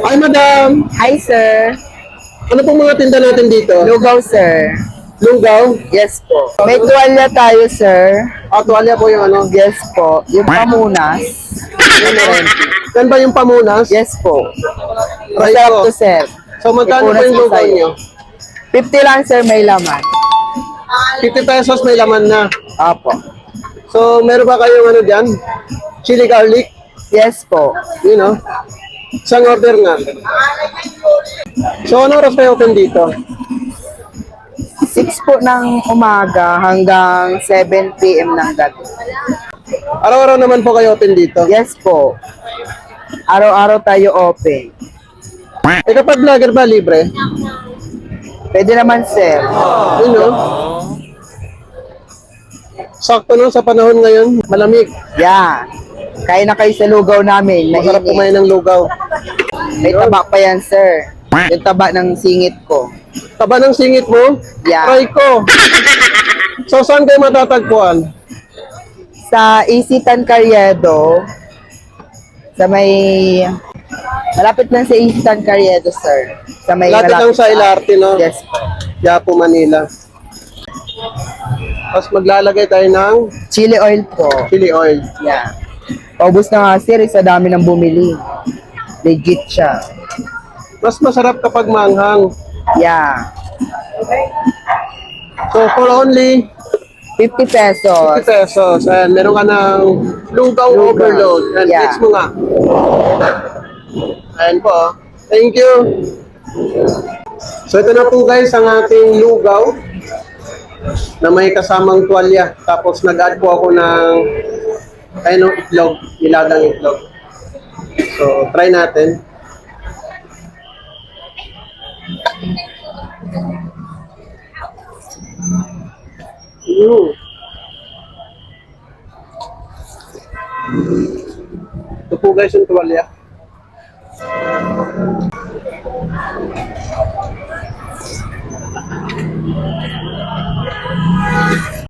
Hi, madam. Hi, sir. Ano pong mga tinda natin dito? Lugaw, sir. Lugaw? Yes po. May tuwalya tayo, sir. Tuwalya po yung ano. Yes po. Yung pamunas. Yan ba yung pamunas? Yes po. Right Masarap po. to, sir. So, magkano po Ipunas yung ko lugaw sa'yo. nyo? 50 lang, sir. May laman. 50 pesos may laman na. Apo. So, meron ba kayong ano dyan? Chili garlic? Yes po. You know? Isang order nga. So, ano oras kayo open dito? 6 po ng umaga hanggang 7 p.m. ng gabi. Araw-araw naman po kayo open dito. Yes po. Araw-araw tayo open. Kapag vlogger ba, libre? Pwede naman, sir. You know? Sakto no, sa panahon ngayon, malamig. Yeah. Kain na kayo sa lugaw namin. Masarap Mainit. kumain ng lugaw. May taba pa yan, sir. Yung taba ng singit ko. Taba ng singit mo? Yeah. Try ko. So, saan kayo matatagpuan? Sa Isitan Carriedo, sa may... Malapit lang sa Isitan Carriedo, sir. Sa may Lapit lang sa LRT, no? Yes po. Yapo, Manila. Tapos maglalagay tayo ng Chili oil po. chili oil. Yeah. Paubos na nga, sir. Sa dami ng bumili. Legit siya. Mas masarap kapag maanghang. Yeah. So, for only 50 pesos. 50 pesos. Ayan, meron ka ng lugaw overload. And Yeah. fix mo nga. Ayan po. Oh. Thank you. So, ito na po guys ang ating lugaw na may kasamang tuwalya. Tapos nag-add po ako ng itlog, nilagang itlog. So, try natin. Ito po guys yung tuwalya.